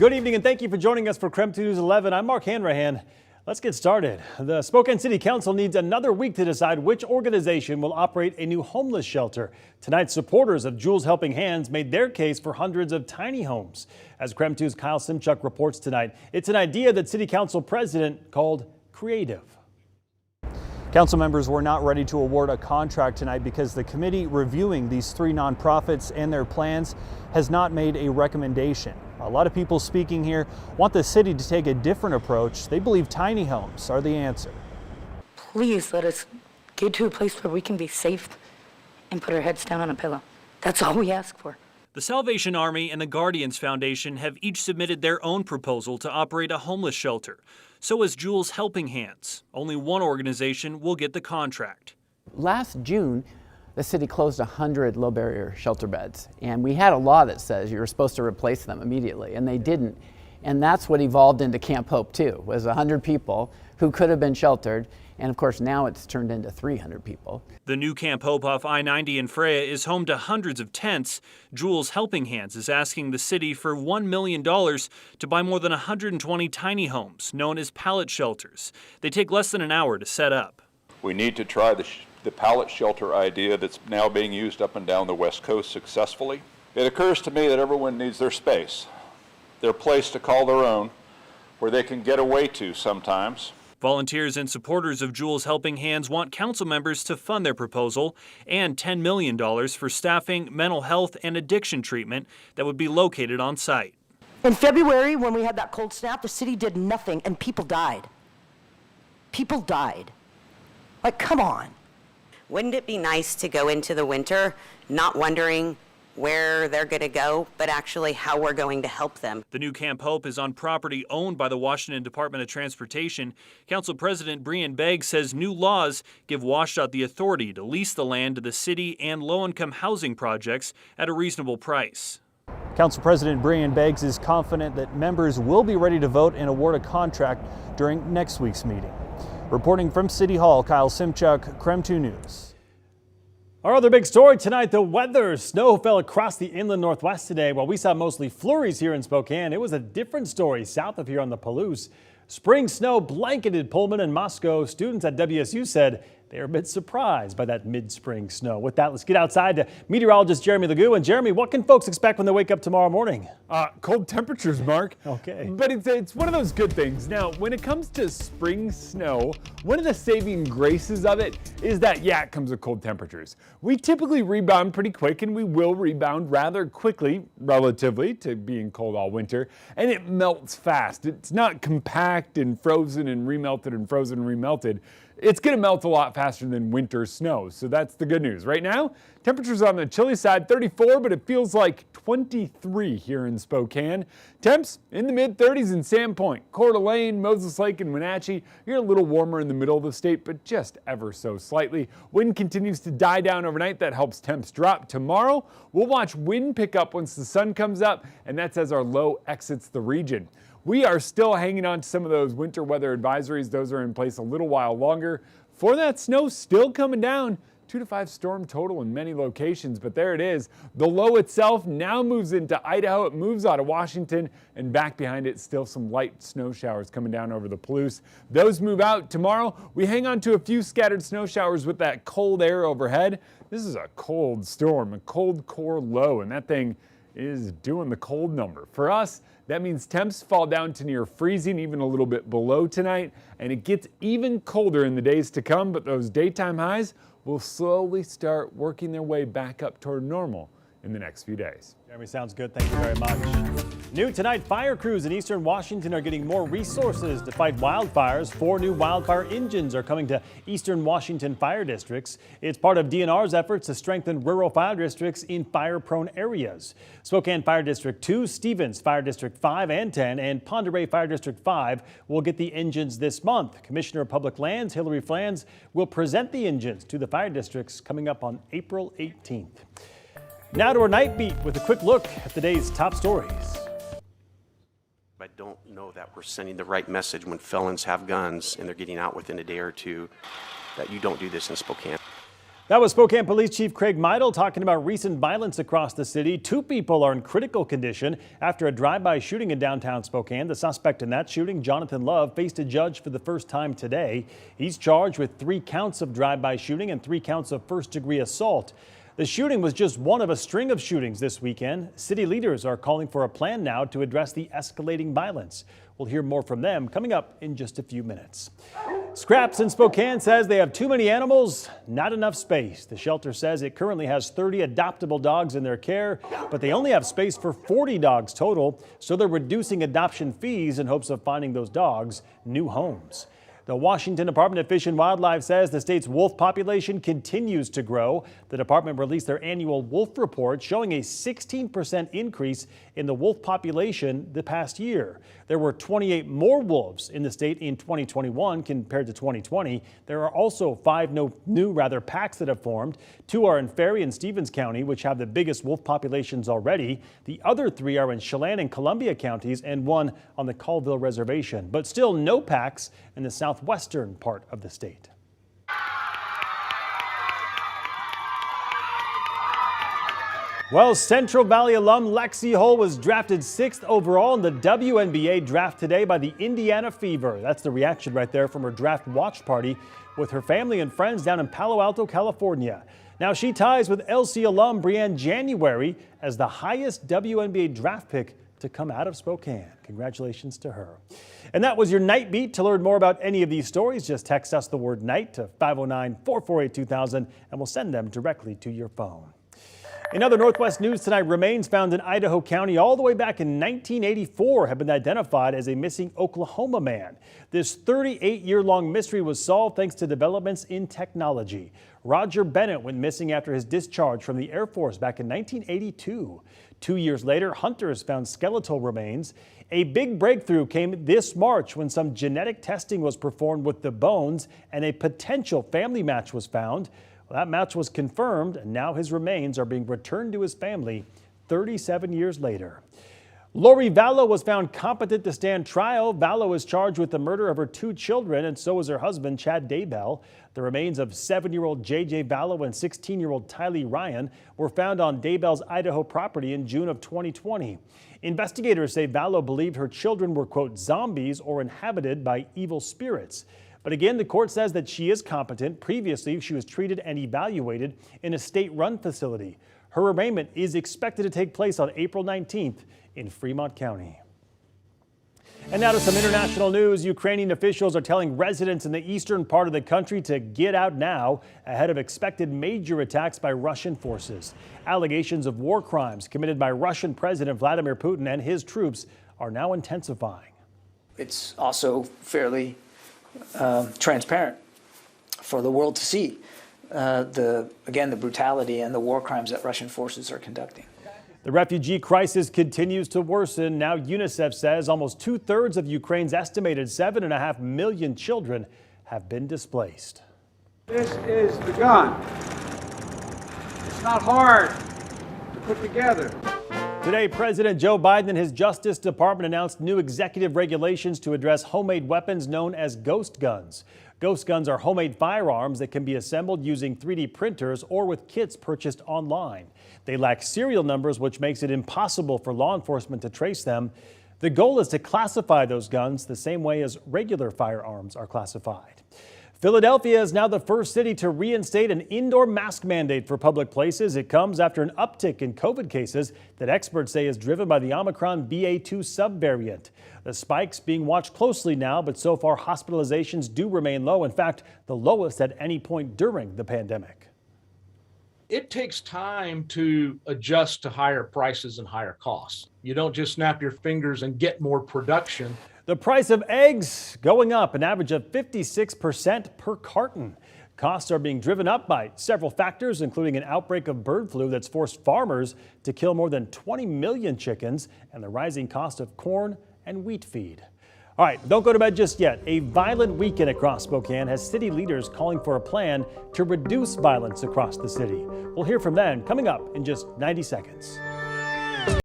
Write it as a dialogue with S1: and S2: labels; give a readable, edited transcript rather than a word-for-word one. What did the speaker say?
S1: Good evening and thank you for joining us for KREM 2 News 11. I'm Mark Hanrahan. Let's get started. The Spokane City Council needs another week to decide which organization will operate a new homeless shelter. Tonight, supporters of Jules Helping Hands made their case for hundreds of tiny homes. As KREM 2's Kyle Simchuk reports tonight, it's an idea that City Council President called creative. Council members were not ready to award a contract tonight because the committee reviewing these three nonprofits and their plans has not made a recommendation. A lot of people speaking here want the city to take a different approach. They believe tiny homes are the answer.
S2: Please let us get to a place where we can be safe and put our heads down on a pillow. That's all we ask for.
S3: The Salvation Army and the Guardians Foundation have each submitted their own proposal to operate a homeless shelter. So has Jules Helping Hands. Only one organization will get the contract.
S4: Last June, the city closed 100 low-barrier shelter beds, and we had a law that says you were supposed to replace them immediately, and they didn't. And that's what evolved into Camp Hope 2, was 100 people who could have been sheltered, and of course now it's turned into 300 people.
S3: The new Camp Hope off I-90 in Freya is home to hundreds of tents. Jules Helping Hands is asking the city for $1 million to buy more than 120 tiny homes, known as pallet shelters. They take less than an hour to set up.
S5: We need to try the pallet shelter idea that's now being used up and down the West Coast successfully. It occurs to me that everyone needs their space, their place to call their own, where they can get away to sometimes.
S3: Volunteers and supporters of Jules Helping Hands want council members to fund their proposal and $10 million for staffing, mental health, and addiction treatment that would be located on site.
S6: In February, when we had that cold snap, the city did nothing and people died. People died. Like, come on.
S7: Wouldn't it be nice to go into the winter not wondering where they're going to go, but actually how we're going to help them?
S3: The new Camp Hope is on property owned by the Washington Department of Transportation. Council President Brian Begg says new laws give WashDOT the authority to lease the land to the city and low-income housing projects at a reasonable price.
S1: Council President Brian Beggs is confident that members will be ready to vote and award a contract during next week's meeting. Reporting from City Hall, Kyle Simchuk, KREM 2 News. Our other big story tonight, the weather. Snow fell across the inland northwest today. While we saw mostly flurries here in Spokane, it was a different story south of here on the Palouse. Spring snow blanketed Pullman and Moscow. Students at WSU said they are a bit surprised by that mid-spring snow. With that, let's get outside to meteorologist Jeremy Legoo. And Jeremy, what can folks expect when they wake up tomorrow morning?
S8: Cold temperatures, Mark.
S1: Okay.
S8: But it's one of those good things. Now, when it comes to spring snow, one of the saving graces of it is that, yeah, it comes with cold temperatures. We typically rebound pretty quick, and we will rebound rather quickly, relatively, to being cold all winter, and it melts fast. It's not compact and frozen and remelted and frozen and remelted. It's going to melt a lot faster than winter snow, so that's the good news. Right now, temperatures on the chilly side, 34, but it feels like 23 here in Spokane. Temps in the mid-30s in Sandpoint, Coeur d'Alene, Moses Lake, and Wenatchee. You're a little warmer in the middle of the state, but just ever so slightly. Wind continues to die down overnight. That helps temps drop. Tomorrow, we'll watch wind pick up once the sun comes up, and that's as our low exits the region. We are still hanging on to some of those winter weather advisories. Those are in place a little while longer. For that snow still coming down, 2 to 5 storm total in many locations, but there it is. The low itself now moves into Idaho. It moves out of Washington, and back behind it, still some light snow showers coming down over the Palouse. Those move out tomorrow. We hang on to a few scattered snow showers with that cold air overhead. This is a cold storm, a cold core low, and that thing is doing the cold number. For us, that means temps fall down to near freezing, even a little bit below tonight, and it gets even colder in the days to come, but those daytime highs will slowly start working their way back up toward normal in the next few days.
S1: Jeremy, sounds good. Thank you very much. New tonight, fire crews in eastern Washington are getting more resources to fight wildfires. 4 new wildfire engines are coming to eastern Washington fire districts. It's part of DNR's efforts to strengthen rural fire districts in fire-prone areas. Spokane Fire District 2, Stevens Fire District 5 and 10, and Pend Oreille Fire District 5 will get the engines this month. Commissioner of Public Lands Hillary Flans will present the engines to the fire districts coming up on April 18th. Now to our night beat with a quick look at the day's top stories.
S9: I don't know that we're sending the right message when felons have guns and they're getting out within a day or two that you don't do this in Spokane.
S1: That was Spokane Police Chief Craig Meidel talking about recent violence across the city. 2 people are in critical condition after a drive-by shooting in downtown Spokane. The suspect in that shooting, Jonathan Love, faced a judge for the first time today. He's charged with 3 counts of drive-by shooting and 3 counts of first-degree assault. The shooting was just one of a string of shootings this weekend. City leaders are calling for a plan now to address the escalating violence. We'll hear more from them coming up in just a few minutes. Scraps in Spokane says they have too many animals, not enough space. The shelter says it currently has 30 adoptable dogs in their care, but they only have space for 40 dogs total, so they're reducing adoption fees in hopes of finding those dogs new homes. The Washington Department of Fish and Wildlife says the state's wolf population continues to grow. The department released their annual wolf report showing a 16% increase in the wolf population the past year. There were 28 more wolves in the state in 2021 compared to 2020. There are also 5 new packs that have formed. 2 are in Ferry and Stevens County, which have the biggest wolf populations already. The other 3 are in Chelan and Columbia counties and 1 on the Colville Reservation, but still no packs in the southwestern part of the state. Well, Central Valley alum Lexi Hull was drafted 6th overall in the WNBA draft today by the Indiana Fever. That's the reaction right there from her draft watch party with her family and friends down in Palo Alto, California. Now she ties with LC alum Brianne January as the highest WNBA draft pick to come out of Spokane. Congratulations to her. And that was your Night Beat. To learn more about any of these stories, just text us the word night to 509-448-2000 and we'll send them directly to your phone. In other Northwest news tonight, remains found in Idaho County all the way back in 1984 have been identified as a missing Oklahoma man. This 38-year-long mystery was solved thanks to developments in technology. Roger Bennett went missing after his discharge from the Air Force back in 1982. 2 years later, hunters found skeletal remains. A big breakthrough came this March when some genetic testing was performed with the bones and a potential family match was found. That match was confirmed, and now his remains are being returned to his family 37 years later. Lori Vallow was found competent to stand trial. Vallow is charged with the murder of her 2 children, and so is her husband, Chad Daybell. The remains of 7-year-old J.J. Vallow and 16-year-old Tylee Ryan were found on Daybell's Idaho property in June of 2020. Investigators say Vallow believed her children were, quote, zombies or inhabited by evil spirits. But again, the court says that she is competent. Previously, she was treated and evaluated in a state-run facility. Her arraignment is expected to take place on April 19th in Fremont County. And now to some international news. Ukrainian officials are telling residents in the eastern part of the country to get out now ahead of expected major attacks by Russian forces. Allegations of war crimes committed by Russian President Vladimir Putin and his troops are now intensifying.
S10: It's also fairly transparent for the world to see the brutality and the war crimes that Russian forces are conducting.
S1: The refugee crisis continues to worsen. Now UNICEF says almost 2/3 of Ukraine's estimated 7.5 million children have been displaced.
S11: This is the gun. It's not hard to put together.
S1: Today, President Joe Biden and his Justice Department announced new executive regulations to address homemade weapons known as ghost guns. Ghost guns are homemade firearms that can be assembled using 3D printers or with kits purchased online. They lack serial numbers, which makes it impossible for law enforcement to trace them. The goal is to classify those guns the same way as regular firearms are classified. Philadelphia is now the first city to reinstate an indoor mask mandate for public places. It comes after an uptick in COVID cases that experts say is driven by the Omicron BA2 subvariant. The spike's being watched closely now, but so far hospitalizations do remain low. In fact, the lowest at any point during the pandemic.
S12: It takes time to adjust to higher prices and higher costs. You don't just snap your fingers and get more production.
S1: The price of eggs going up an average of 56% per carton. Costs are being driven up by several factors, including an outbreak of bird flu that's forced farmers to kill more than 20 million chickens and the rising cost of corn and wheat feed. All right, don't go to bed just yet. A violent weekend across Spokane has city leaders calling for a plan to reduce violence across the city. We'll hear from them coming up in just 90 seconds.